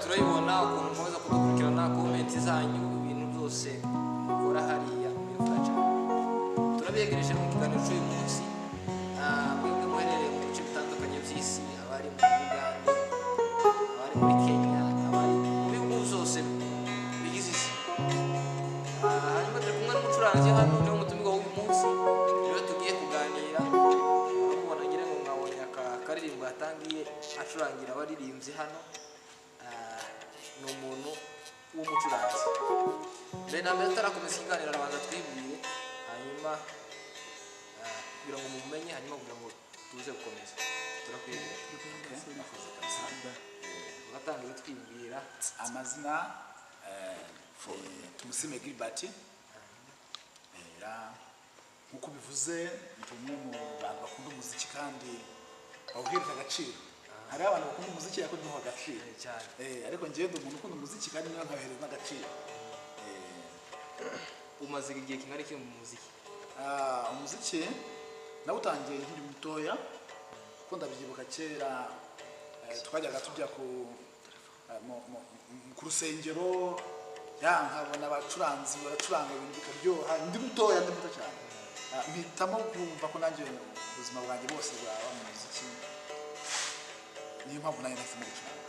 turayibona ukuntu mukomeza kudukurikirana comment zanyu ibintu byose mukora hariya muri Flacha turabegereje mu kiganiro cy'uyu munsi mwebwe muherereye mu bice bitandukanye by'isi abari mu Uganda abari muri Kenya abari mu bihugu byose bigize isi hanyuma turi kumwe n'umucuranzi hano niwe mutumirwa w'uyu munsi rero tugiye kuganira urabona ngira ngo mwabonye akaririmbo yatangiye acurangira abaririmbyi hano ni umuntu w'umucuranzi mbere na mbere tutarakomeza ikiganiro arabanza twibwire hanyuma kugira ngo mumenye hanyuma kugira ngo tuze gukomeza turakwibwira ugatangira twibwira amazina Tumusime Gilbert nkuko bivuze ndi umwe mu bantu bakunda umuziki kandi bawuhereza agaciro hari abantu bakunda umuziki ariko ntibaha agaciro cyane ariko njyewe ndi umuntu ukunda umuziki kandi niyo nkahereza n'agaciro umaze igihe kingana iki mu muziki umuziki nawutangiye nkiri mutoya kuko ndabyibuka kera twajyaga tujya ku rusengero nkabona abacuranzi baracuranga ibintu bikaryoha ndi muto cyane mpitamo kumva ko nanjye ubuzima bwanjye bose bwaba mu muziki niyo mpamvu nanjye nahisemo gucuranga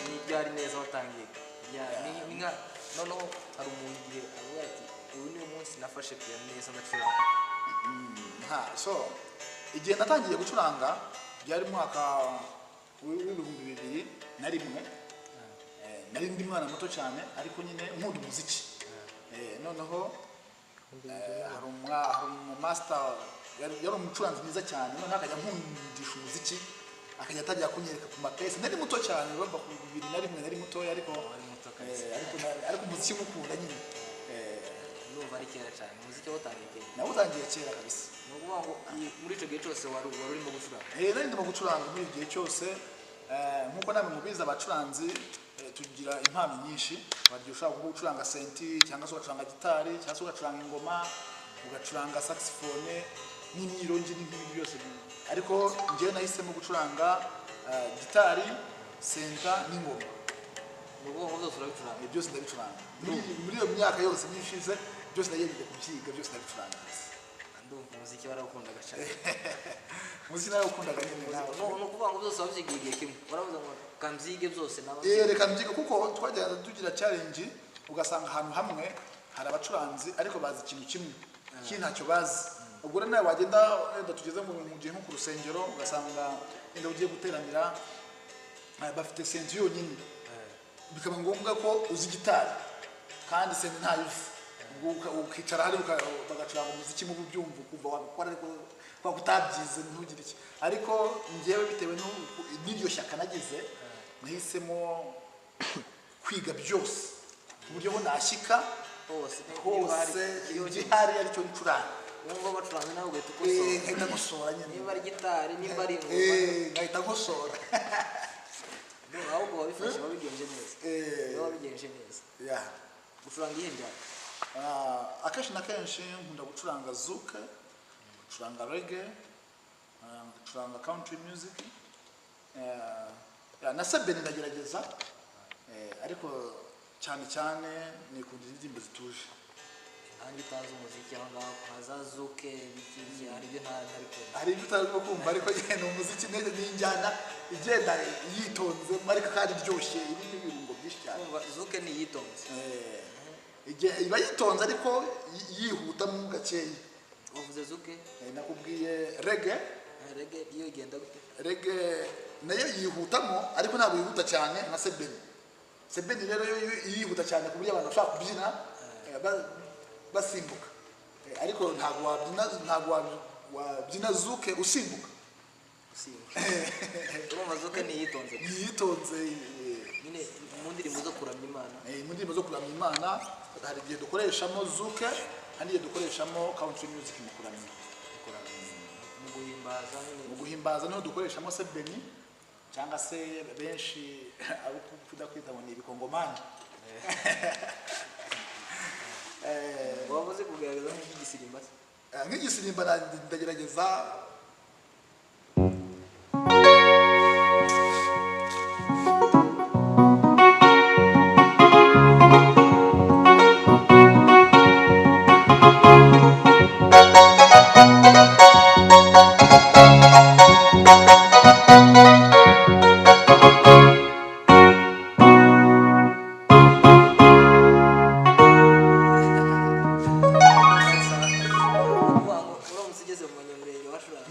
ni ryari neza watangiye ni nka noneho hari umuntu igihe avuga ati uyu niwo munsi nafashe piano neza ndacuranga so igihe natangiye gucuranga byari mu mwaka w'ibihumbi 2001 nari ndi mwana muto cyane ariko nyine nkunda umuziki noneho hari master yari umucuranzi mwiza cyane none akajya nkundisha umuziki akajya atajya kunyereka ku mapesi nari muto cyane urumva ku 2001 nari mutoya ariko umuziki mukunda nyine urumva ari kera cyane umuziki watangiye kera nawutangiye kera kabisa ni ukuvuga ngo muri icyo gihe cyose wari urimo gucuranga nari ndimo gucuranga muri icyo gihe cyose nkuko namwe mubizi abacuranzi tugira impano nyinshi baryo ushaka gucuranga senti cyangwa se ugacuranga gitari cyangwa se ugacuranga ingoma ugacuranga saxophone n'imyirongi n'ibindi byose ariko njyewe nahisemo gucuranga gitari senta n'ingoma n'ubwo byose urabicuranga byose ndabicuranga muri iyo myaka yose nishize byose nagiye kubyiga byose ndabicuranga ndumva umuziki warakundaga cyane umuziki narawukundaga nyine no kuvuga ngo byose wabyigiye igihe kimwe waravuze ngo kambyige byose reka mbyiga kuko twajyaga tugira challenge ugasanga ahantu hamwe hari abacuranzi ariko bazi ikintu kimwe ikindi ntacyo bazi ubwo rero nawe wagenda wenda tugeze mu gihe nko ku rusengero ugasanga wenda ugiye guteranira bafite senti yonyine bikaba ngombwa ko uzi gitari kandi senti ntayo ukicara hari bagacuranga umuziki mu byumva kuva wabikora ariko kwa kutabyize ntugire iki ariko njyewe bitewe n'iryo shyaka nagize nahisemo kwiga byose ku buryo ho nashyika hose igihari aricyo ncuranga wumva bacuranga nawe ugahita ukosora nkahita nkosora nyine niba ari gitari niba ari ingoma nkahita nkosora ahubwo wabifashe wabigenje neza gucuranga ihe ryari akenshi na kenshi nkunda gucuranga zuke gucuranga reggae gucuranga country music na sebeni ndagerageza ariko cyane nikunda indirimbo zituje nanjye utazi umuziki aho ngaho haza zuke bikiki hari ibyo ntarikunda hari ibyo utazi kumva ariko ni umuziki neza n'injyana igenda yitonze ariko kandi iryoshye irimo ibirungo byinshi cyane zuke ni yitonze iba yitonze ariko yihuta mu gakeya wavuze zuke nakubwiye reggae iyo igenda gute reggae nayo yihutamo ariko ntabwo yihuta cyane nka sebeni rero yihuta cyane ku buryo abantu bashaka kubyina basimbuka ariko ntabwo wabyina zuke usimbuka urumva zuke niyitonze nyine mu ndirimbo zo kuramya Imana mu ndirimbo zo kuramya Imana hari igihe dukoreshamo zuke kandi igihe dukoreshamo country music mu kuramya mu guhimbaza niho dukoreshamo sebeni cyangwa se benshi abo kudakwita ngo ni ibikongomani wavuze kugaragaza nk'igisirimba nk'igisirimba ndagerageza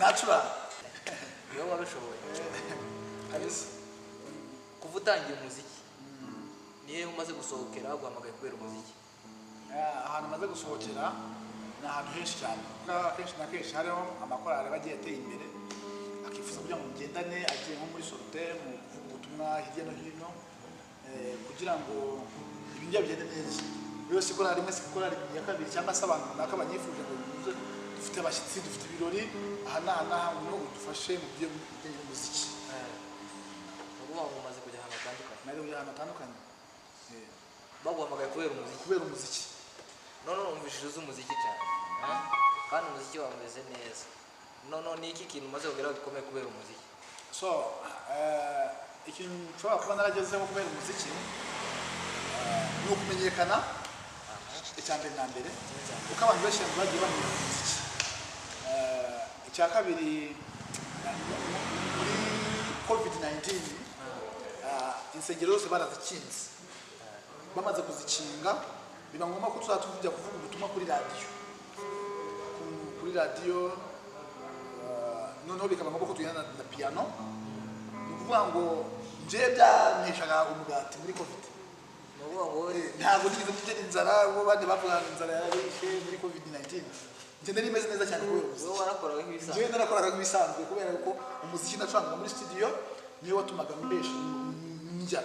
ntacuranga niwe wabishoboye kabisa. kuva utangiye umuziki niyo umaze gusohokera guhamagaye kubera umuziki ahantu maze gusohokera ni ahantu henshi cyane kuko akenshi na kenshi hariho amakorali aba agiye ateye imbere akifuza kugira ngo mugendane agiye nko muri sorute mu kuvuga ubutumwa hirya no hino kugira ngo ibintu bigende neza. Rero si korali imwe, si korali ya kabiri cyangwa se abantu runaka banyifuje ngo bivuze dufite abashyitsi, dufite ibirori aha n'aha ngo dufashe mu byo bijyanye n'umuziki. ubu umaze kujya ahantu hatandukanye. Maze kujya ahantu hatandukanye baguhamagaye kubera umuziki. kubera umuziki. none numvishije uzi umuziki cyane kandi umuziki wawe umeze neza. none ni iki kintu umaze kugeraho gikomeye kubera umuziki? So ikintu nshobora kuba naragezeho kubera umuziki ni ukumenyekana icya mbere na mbere kuko abantu benshi bagiye bamenya umuziki. Icya kabiri muri COVID-19 insengero zose barazikinze, bamaze kuzikinga biba ngombwa ko tuzajya tujya kuvuga ubutumwa kuri radiyo noneho bikaba ngombwa ko tujyana na piano. Ni ukuvuga ngo njyewe byanteshaga umugati muri covid. Ntabwo nigeze mugera inzara, bo bandi bavuga inzara yarishe muri COVID-19. Njye nari meze neza cyane kubera umuziki. wowe warakoraga nk'ibisanzwe? Njyewe narakoraga nk'ibisanzwe kubera ko umuziki nacurangaga muri studio niyo watumaga mbesha njya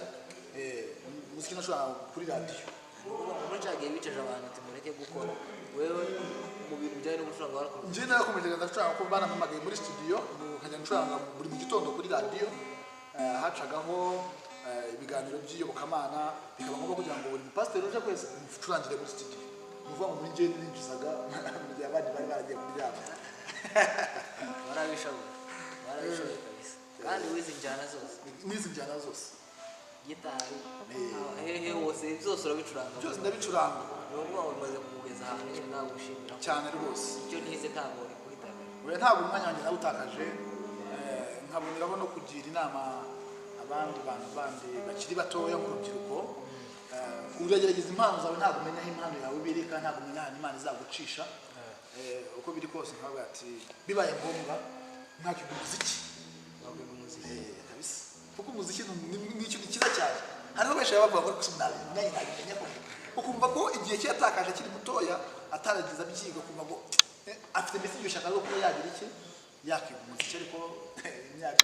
umuziki nacurangaga kuri radiyo. muri cya gihe bicaje abantu ati mureke gukora, wewe mu bintu bijyanye no gucuranga warakoraga? Njyewe narakomeje ndacuranga kuko banampamagaye muri studio nkajya ncuranga buri mu gitondo kuri radiyo. Hacagaho ibiganiro by'iyobokamana, bikaba ngombwa kugira ngo buri mupasiteri uje kwese mucurangire muri studio. Ni ukuvuga ngo muri njyewe ninjizaga mu gihe abandi bari baragiye kuryama. warabishoboye kabisa. kandi wize injyana zose? Nizi njyana zose, gitari hehe hose byose urabicuranga? byose ndabicuranga. ni ukuvuga ngo bimaze kumugeza ahantu nyine nawe gushimira cyane rwose. icyo nize ntabwo uri kubitaka. Oya, ntabwo umwanya wanjye nawutakaje. Nkaboneraho no kugira inama abandi bantu bandi bakiri batoya mu rubyiruko. Uragerageza impano zawe, ntabwo umenya aho impano yawe ibiri kandi ntabwo umenya ahantu Imana izagucisha. Uko biri kose nkavuga ati bibaye ngombwa ntakiga umuziki. wakwiga umuziki Kabisa, kuko umuziki ni ikintu cyiza cyane. Hariho benshi baba bavuga ko nabimenya ko ukumva ko igihe cye yatakaje akiri mutoya ataragize abyiga, ukumva ngo afite mbese iryo shaka ryo kuba yagira iki yakiga umuziki, ariko imyaka